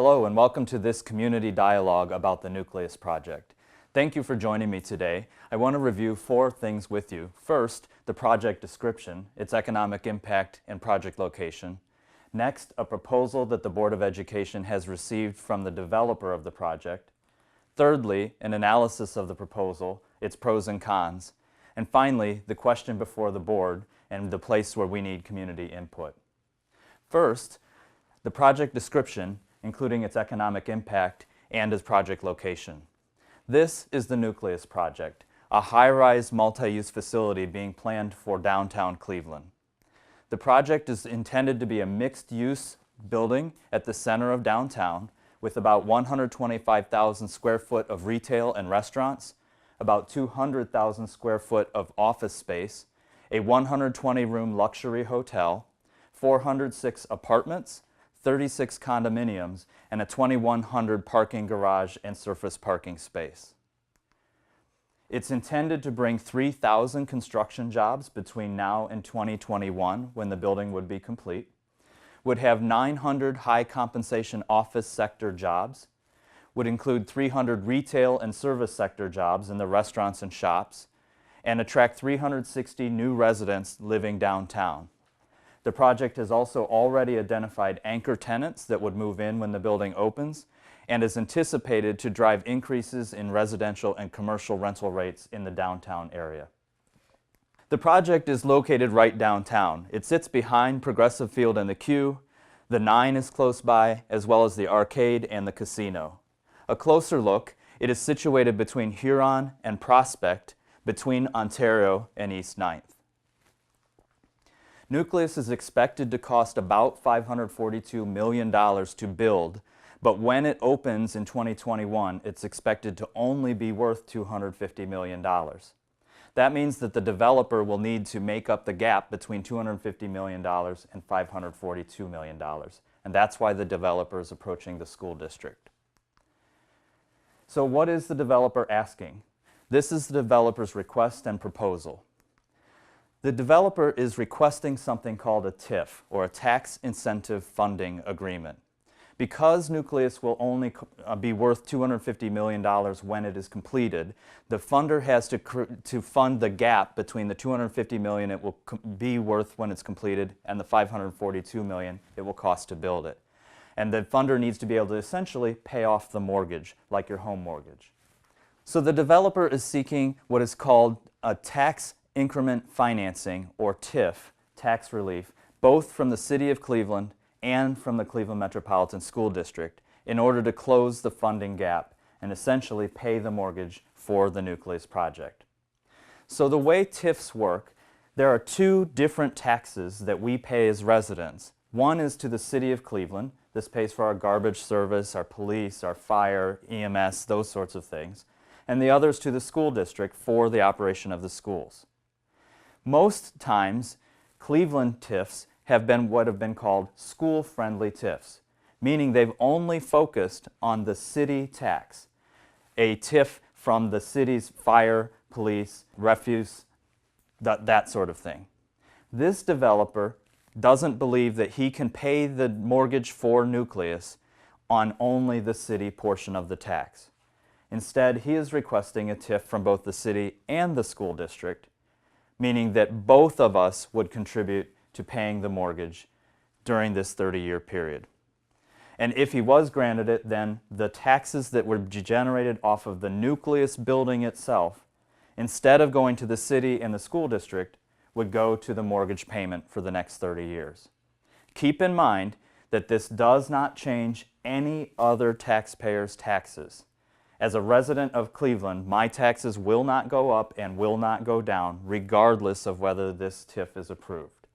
Hello and welcome to this community dialogue about the nuCLEus project. Thank you for joining me today. I want to review 4 things with you. First, the project description, its economic impact and project location. Next, a proposal that the Board of Education has received from the developer of the project. Thirdly, an analysis of the proposal, its pros and cons. And finally, the question before the board and the place where we need community input. First, the project description, including its economic impact and its project location. This is the nuCLEus project, a high-rise multi-use facility being planned for downtown Cleveland. The project is intended to be a mixed-use building at the center of downtown with about 125,000 square foot of retail and restaurants, about 200,000 square foot of office space, a 120-room luxury hotel, 406 apartments, 36 condominiums, and a 2,100 parking garage and surface parking space. It's intended to bring 3,000 construction jobs between now and 2021, when the building would be complete, would have 900 high compensation office sector jobs, would include 300 retail and service sector jobs in the restaurants and shops, and attract 360 new residents living downtown. The project has also already identified anchor tenants that would move in when the building opens and is anticipated to drive increases in residential and commercial rental rates in the downtown area. The project is located right downtown. It sits behind Progressive Field and the Q. The 9 is close by, as well as the arcade and the casino. A closer look, it is situated between Huron and Prospect, between Ontario and East 9th. nuCLEus is expected to cost about $542 million to build, but when it opens in 2021, it's expected to only be worth $250 million. That means that the developer will need to make up the gap between $250 million and $542 million, and that's why the developer is approaching the school district. So what is the developer asking? This is the developer's request and proposal. The developer is requesting something called a TIF, or a Tax Incentive Funding Agreement. Because nuCLEus will only be worth $250 million when it is completed, the funder has to fund the gap between the $250 million it will be worth when it's completed and the $542 million it will cost to build it. And the funder needs to be able to essentially pay off the mortgage, like your home mortgage. So the developer is seeking what is called a tax increment financing, or TIF, tax relief, both from the City of Cleveland and from the Cleveland Metropolitan School District in order to close the funding gap and essentially pay the mortgage for the nuCLEus project. So the way TIFs work, there are 2 different taxes that we pay as residents. One is to the City of Cleveland. This pays for our garbage service, our police, our fire, EMS, those sorts of things. And the other is to the school district for the operation of the schools. Most times, Cleveland TIFs have been what have been called school-friendly TIFs, meaning they've only focused on the city tax, a TIF from the city's fire, police, refuse, that sort of thing. This developer doesn't believe that he can pay the mortgage for nuCLEus on only the city portion of the tax. Instead, he is requesting a TIF from both the city and the school district, meaning that both of us would contribute to paying the mortgage during this 30-year period. And if he was granted it, then the taxes that were generated off of the nuCLEus building itself, instead of going to the city and the school district, would go to the mortgage payment for the next 30 years. Keep in mind that this does not change any other taxpayer's taxes. As a resident of Cleveland, my taxes will not go up and will not go down, regardless of whether this TIF is approved.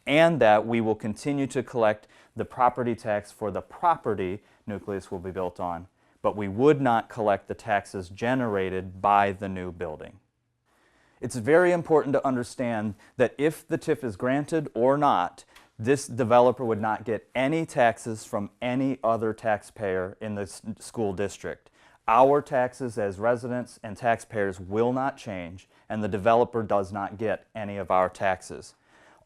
And that we will continue to collect the property tax for the property nuCLEus will be built on, but we would not collect the taxes generated by the new building. It's very important to understand that if the TIF is granted or not, this developer would not get any taxes from any other taxpayer in the school district. Our taxes as residents and taxpayers will not change, and the developer does not get any of our taxes.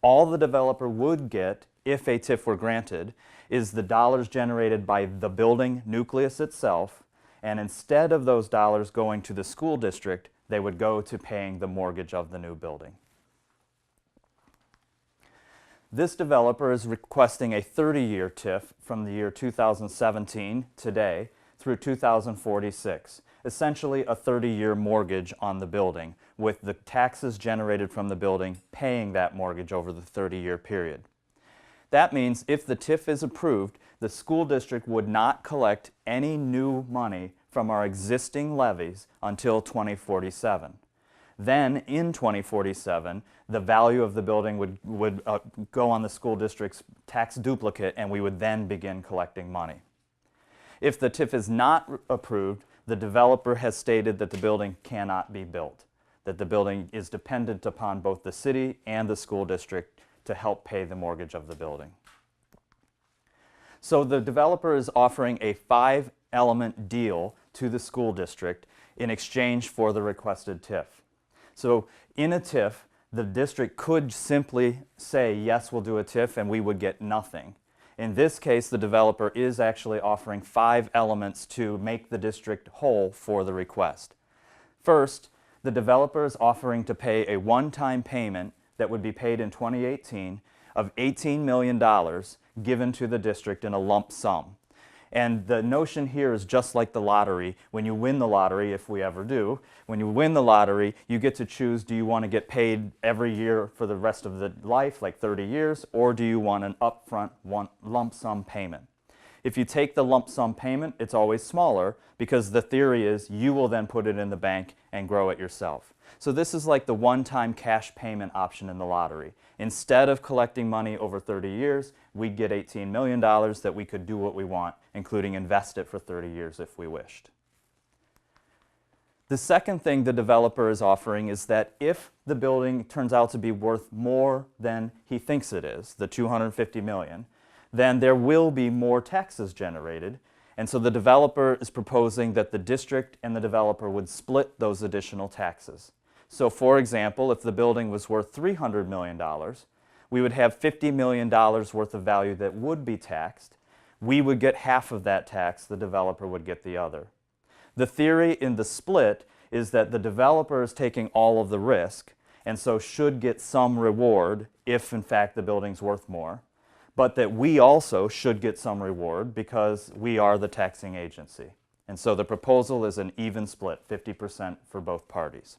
All the developer would get if a TIF were granted, is the dollars generated by the building nucleus itself, and instead of those dollars going to the school district, they would go to paying the mortgage of the new building. This developer is requesting a 30-year TIF from the year 2017, today, through 2046, essentially a 30-year mortgage on the building, with the taxes generated from the building paying that mortgage over the 30-year period. That means if the TIF is approved, the school district would not collect any new money from our existing levies until 2047. Then, in 2047, the value of the building would go on the school district's tax duplicate, and we would then begin collecting money. If the TIF is not approved, the developer has stated that the building cannot be built, that the building is dependent upon both the city and the school district to help pay the mortgage of the building. So the developer is offering a 5-element deal to the school district in exchange for the requested TIF. So in a TIF, the district could simply say, yes, we'll do a TIF, and we would get nothing. In this case, the developer is actually offering 5 elements to make the district whole for the request. First, the developer is offering to pay a one-time payment that would be paid in 2018 of $18 million given to the district in a lump sum. And the notion here is just like the lottery. When you win the lottery, if we ever do, when you win the lottery, you get to choose, do you want to get paid every year for the rest of the life, like 30 years, or do you want an upfront lump sum payment? If you take the lump sum payment, it's always smaller because the theory is you will then put it in the bank and grow it yourself. So this is like the one-time cash payment option in the lottery. Instead of collecting money over 30 years, we'd get $18 million that we could do what we want, including invest it for 30 years if we wished. The second thing the developer is offering is that if the building turns out to be worth more than he thinks it is, the $250 million, then there will be more taxes generated. And so the developer is proposing that the district and the developer would split those additional taxes. So for example, if the building was worth $300 million, we would have $50 million worth of value that would be taxed. We would get half of that tax, the developer would get the other. The theory in the split is that the developer is taking all of the risk and so should get some reward if in fact the building's worth more, but that we also should get some reward because we are the taxing agency. And so the proposal is an even split, 50% for both parties.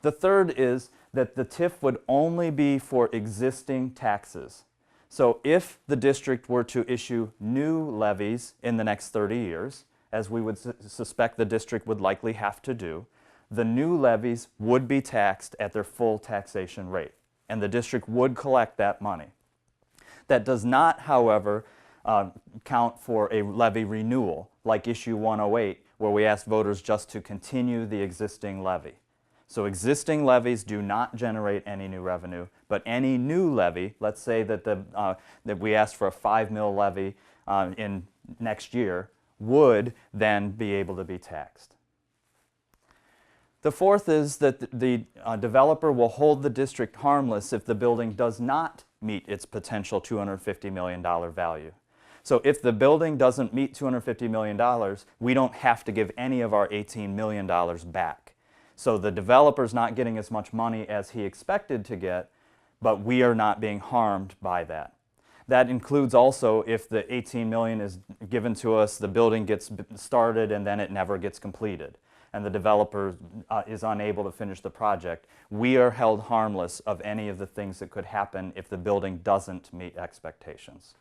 The third is that the TIF would only be for existing taxes. So if the district were to issue new levies in the next 30 years, as we would suspect the district would likely have to do, the new levies would be taxed at their full taxation rate, and the district would collect that money. That does not, however, count for a levy renewal, like Issue 108, where we asked voters just to continue the existing levy. So existing levies do not generate any new revenue, but any new levy, let's say that, that we asked for a $5 million levy in next year, would then be able to be taxed. The fourth is that the developer will hold the district harmless if the building does not meet its potential $250 million value. So if the building doesn't meet $250 million, we don't have to give any of our $18 million back. So the developer's not getting as much money as he expected to get, but we are not being harmed by that. That includes also if the $18 million is given to us, the building gets started and then it never gets completed, and the developer is unable to finish the project. We are held harmless of any of the things that could happen if the building doesn't meet expectations.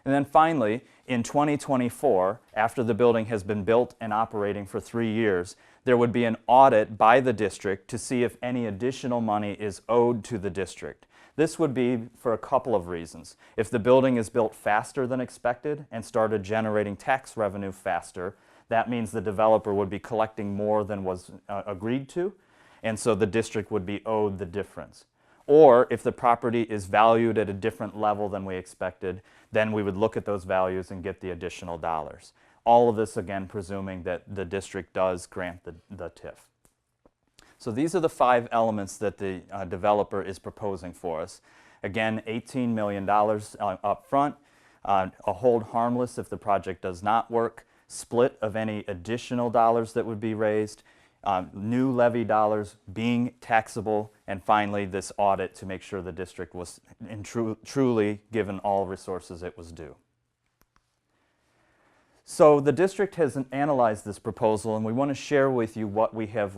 And then finally, in 2024, after the building has been built and operating for 3 years, there would be an audit by the district to see if any additional money is owed to the district. This would be for a couple of reasons. If the building is built faster than expected and started generating tax revenue faster, that means the developer would be collecting more than was agreed to, and so the district would be owed the difference. Or if the property is valued at a different level than we expected, then we would look at those values and get the additional dollars. All of this, again, presuming that the district does grant the TIF. So these are the 5 elements that the developer is proposing for us. Again, $18 million up front, a hold harmless if the project does not work, split of any additional dollars that would be raised, new levy dollars being taxable, and finally this audit to make sure the district was truly given all resources it was due. So the district has analyzed this proposal, and we want to share with you what we have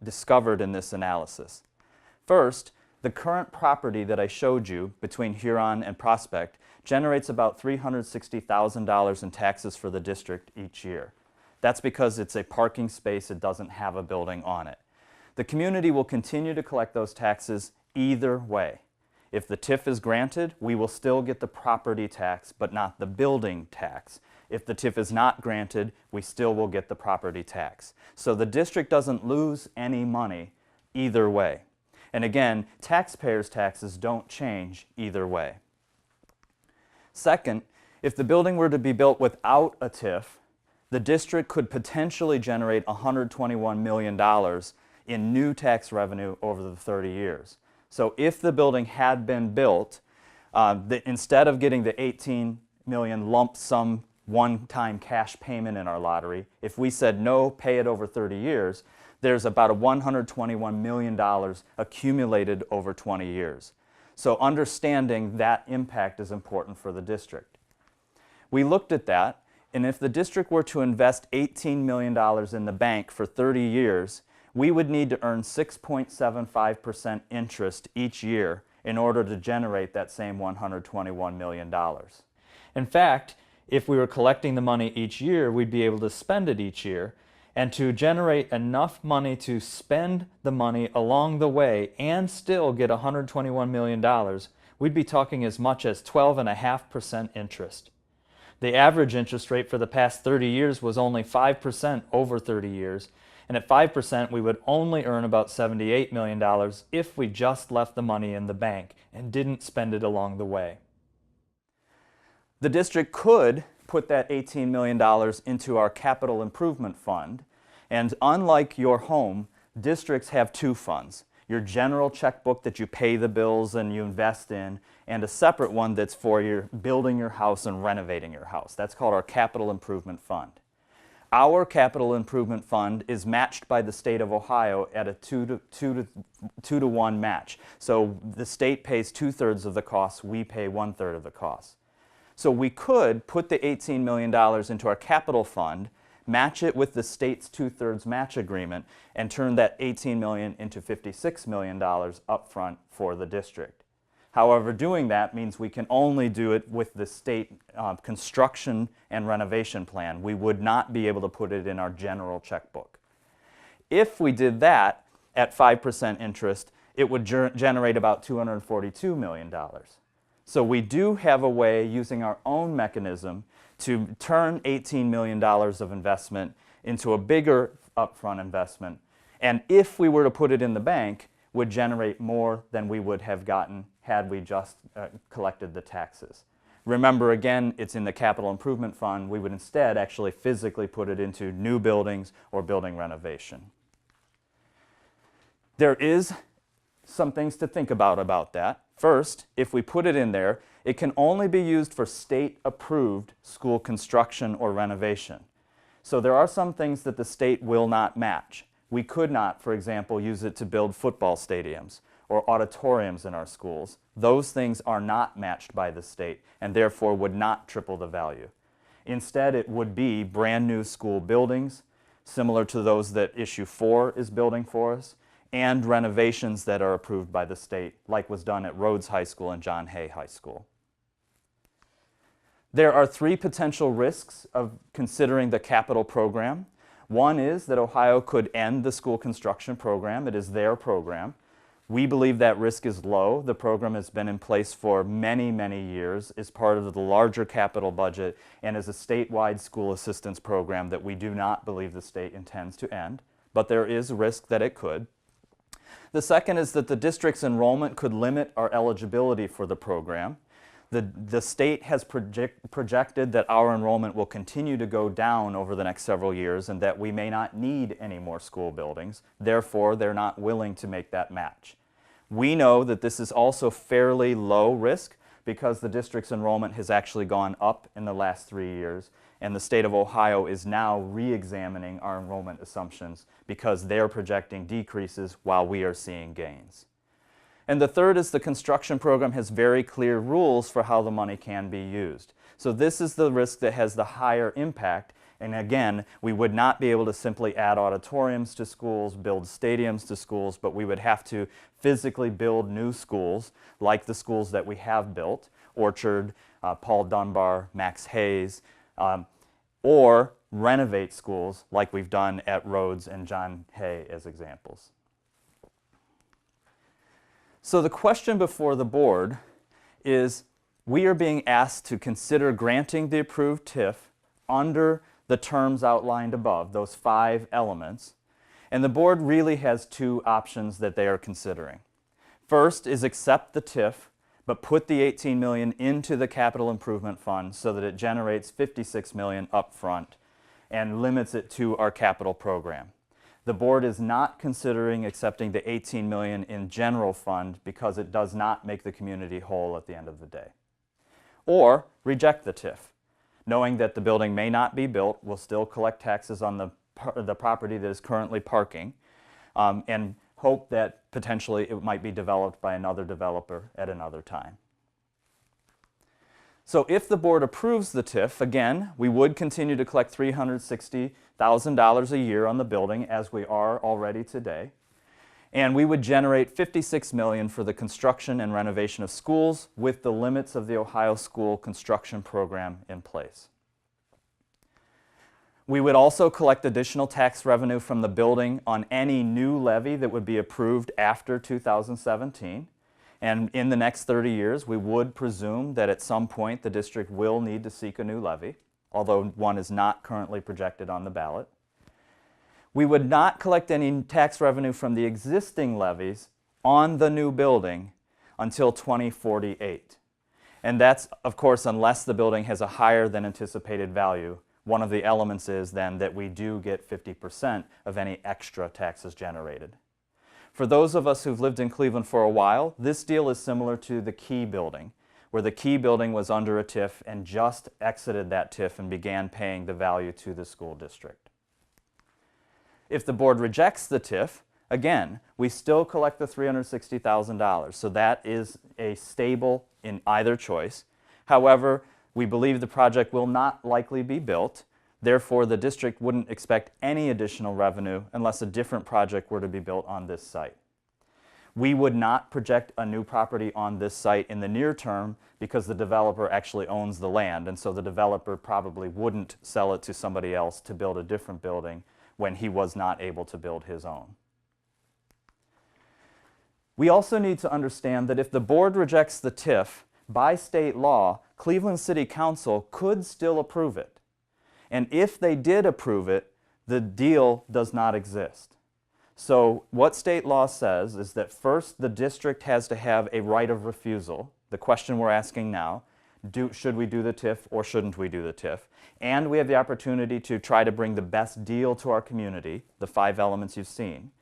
discovered in this analysis. First, the current property that I showed you between Huron and Prospect generates about $360,000 in taxes for the district each year. That's because it's a parking space, it doesn't have a building on it. The community will continue to collect those taxes either way. If the TIF is granted, we will still get the property tax, but not the building tax. If the TIF is not granted, we still will get the property tax. So the district doesn't lose any money either way. And again, taxpayers' taxes don't change either way. Second, if the building were to be built without a TIF, the district could potentially generate $121 million in new tax revenue over the 30 years. So if the building had been built, instead of getting the $18 million lump sum one-time cash payment in our lottery, if we said no, pay it over 30 years, there's about a $121 million accumulated over 20 years. So understanding that impact is important for the district. We looked at that, and if the district were to invest $18 million in the bank for 30 years, we would need to earn 6.75% interest each year in order to generate that same $121 million. In fact, if we were collecting the money each year, we'd be able to spend it each year. And to generate enough money to spend the money along the way and still get $121 million, we'd be talking as much as 12.5% interest. The average interest rate for the past 30 years was only 5% over 30 years, and at 5% we would only earn about $78 million if we just left the money in the bank and didn't spend it along the way. The district could put that $18 million into our capital improvement fund, and unlike your home, districts have two funds. Your general checkbook that you pay the bills and you invest in, and a separate one that's for your building your house and renovating your house. That's called our capital improvement fund. Our capital improvement fund is matched by the state of Ohio at a 2 to 1 match. So the state pays 2/3 of the costs, we pay 1/3 of the costs. So we could put the $18 million into our capital fund, match it with the state's 2/3 match agreement, and turn that $18 million into $56 million up front for the district. However, doing that means we can only do it with the state construction and renovation plan. We would not be able to put it in our general checkbook. If we did that at 5% interest, it would generate about $242 million. So we do have a way, using our own mechanism, to turn $18 million of investment into a bigger upfront investment. And if we were to put it in the bank, would generate more than we would have gotten had we just collected the taxes. Remember, again, it's in the capital improvement fund. We would instead actually physically put it into new buildings or building renovation. There is some things to think about that. First, if we put it in there, it can only be used for state-approved school construction or renovation. So there are some things that the state will not match. We could not, for example, use it to build football stadiums or auditoriums in our schools. Those things are not matched by the state and therefore would not triple the value. Instead, it would be brand new school buildings, similar to those that Issue 4 is building for us, and renovations that are approved by the state, like was done at Rhodes High School and John Hay High School. There are 3 potential risks of considering the capital program. One is that Ohio could end the school construction program. It is their program. We believe that risk is low. The program has been in place for many, many years, is part of the larger capital budget, and is a statewide school assistance program that we do not believe the state intends to end, but there is a risk that it could. The second is that the district's enrollment could limit our eligibility for the program. The state has projected that our enrollment will continue to go down over the next several years and that we may not need any more school buildings. Therefore, they're not willing to make that match. We know that this is also fairly low risk because the district's enrollment has actually gone up in the last 3 years, and the state of Ohio is now re-examining our enrollment assumptions because they're projecting decreases while we are seeing gains. And the third is the construction program has very clear rules for how the money can be used. So this is the risk that has the higher impact. And again, we would not be able to simply add auditoriums to schools, build stadiums to schools, but we would have to physically build new schools like the schools that we have built, Orchard, Paul Dunbar, Max Hayes, or renovate schools like we've done at Rhodes and John Hay as examples. So the question before the board is, we are being asked to consider granting the approved TIF under the terms outlined above, those 5 elements, and the board really has 2 options that they are considering. First is accept the TIF, but put the $18 million into the capital improvement fund so that it generates $56 million up front and limits it to our capital program. The board is not considering accepting the $18 million in general fund because it does not make the community whole at the end of the day. Or reject the TIF, knowing that the building may not be built, we'll still collect taxes on the property that is currently parking, and hope that potentially it might be developed by another developer at another time. So if the board approves the TIF, again, we would continue to collect $360,000 a year on the building as we are already today. And we would generate $56 million for the construction and renovation of schools with the limits of the Ohio School Construction Program in place. We would also collect additional tax revenue from the building on any new levy that would be approved after 2017. And in the next 30 years, we would presume that at some point the district will need to seek a new levy, although one is not currently projected on the ballot. We would not collect any tax revenue from the existing levies on the new building until 2048. And that's, of course, unless the building has a higher than anticipated value. One of the elements is then that we do get 50% of any extra taxes generated. For those of us who've lived in Cleveland for a while, this deal is similar to the Key building, where the Key building was under a TIF and just exited that TIF and began paying the value to the school district. If the board rejects the TIF, again, we still collect the $360,000, so that is a stable in either choice. However, we believe the project will not likely be built. Therefore, the district wouldn't expect any additional revenue unless a different project were to be built on this site. We would not project a new property on this site in the near term because the developer actually owns the land, and so the developer probably wouldn't sell it to somebody else to build a different building when he was not able to build his own. We also need to understand that if the board rejects the TIF, by state law, Cleveland City Council could still approve it. And if they did approve it, the deal does not exist. So what state law says is that first the district has to have a right of refusal. The question we're asking now, should we do the TIF or shouldn't we do the TIF? And we have the opportunity to try to bring the best deal to our community, the 5 elements you've seen.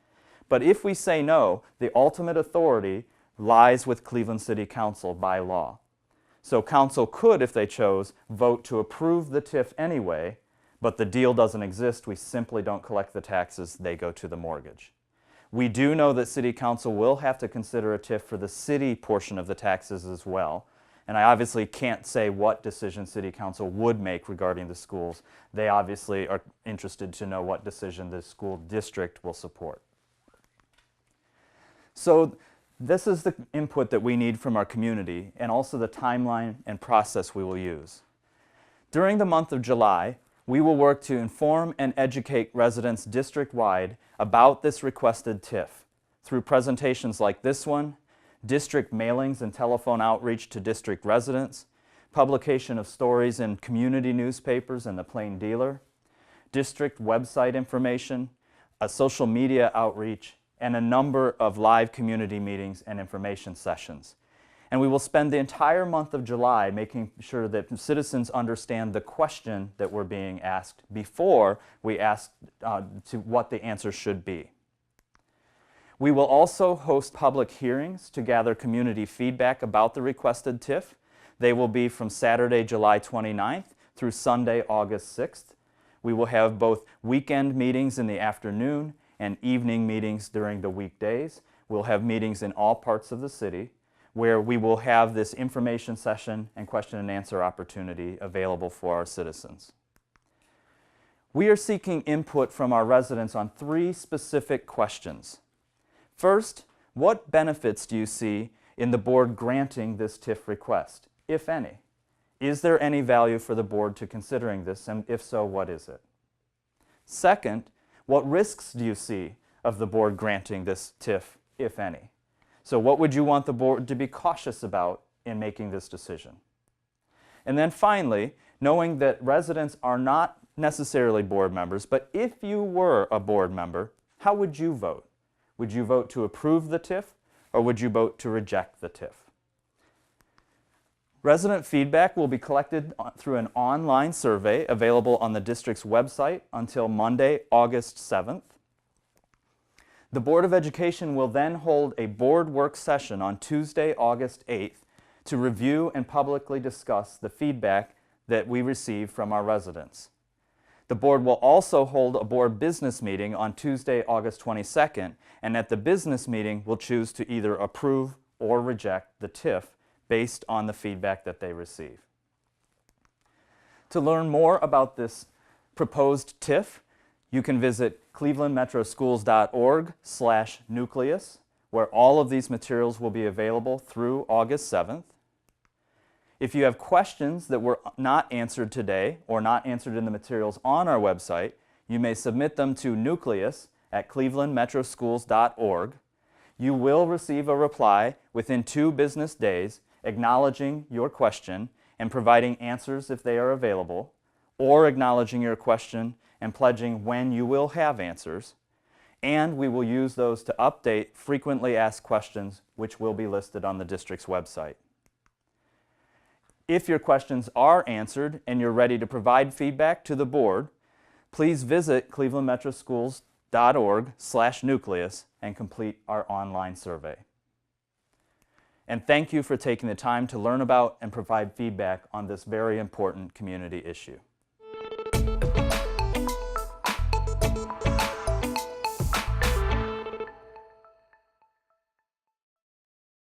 But if we say no, the ultimate authority lies with Cleveland City Council by law. So council could, if they chose, vote to approve the TIF anyway, but the deal doesn't exist. We simply don't collect the taxes. They go to the mortgage. We do know that City Council will have to consider a TIF for the city portion of the taxes as well. And I obviously can't say what decision City Council would make regarding the schools. They obviously are interested to know what decision the school district will support. So this is the input that we need from our community and also the timeline and process we will use. During the month of July, we will work to inform and educate residents district-wide about this requested TIF through presentations like this one, district mailings and telephone outreach to district residents, publication of stories in community newspapers and the Plain Dealer, district website information, a social media outreach, and a number of live community meetings and information sessions. And we will spend the entire month of July making sure that citizens understand the question that we're being asked before we ask to what the answer should be. We will also host public hearings to gather community feedback about the requested TIF. They will be from Saturday, July 29th through Sunday, August 6th. We will have both weekend meetings in the afternoon and evening meetings during the weekdays. We'll have meetings in all parts of the city where we will have this information session and question and answer opportunity available for our citizens. We are seeking input from our residents on 3 specific questions. First, what benefits do you see in the board granting this TIF request, if any? Is there any value for the board to considering this, and if so, what is it? Second, what risks do you see of the board granting this TIF, if any? So what would you want the board to be cautious about in making this decision? And then finally, knowing that residents are not necessarily board members, but if you were a board member, how would you vote? Would you vote to approve the TIF, or would you vote to reject the TIF? Resident feedback will be collected through an online survey available on the district's website until Monday, August 7th. The Board of Education will then hold a board work session on Tuesday, August 8th to review and publicly discuss the feedback that we receive from our residents. The board will also hold a board business meeting on Tuesday, August 22nd, and at the business meeting will choose to either approve or reject the TIF based on the feedback that they receive. To learn more about this proposed TIF, you can visit clevelandmetroschools.org/nuCLEus, where all of these materials will be available through August 7th. If you have questions that were not answered today or not answered in the materials on our website, you may submit them to nuCLEus at clevelandmetroschools.org. You will receive a reply within 2 business days acknowledging your question and providing answers if they are available, or acknowledging your question and pledging when you will have answers. And we will use those to update frequently asked questions, which will be listed on the district's website. If your questions are answered and you're ready to provide feedback to the board, please visit clevelandmetroschools.org/nuCLEus and complete our online survey. And thank you for taking the time to learn about and provide feedback on this very important community issue.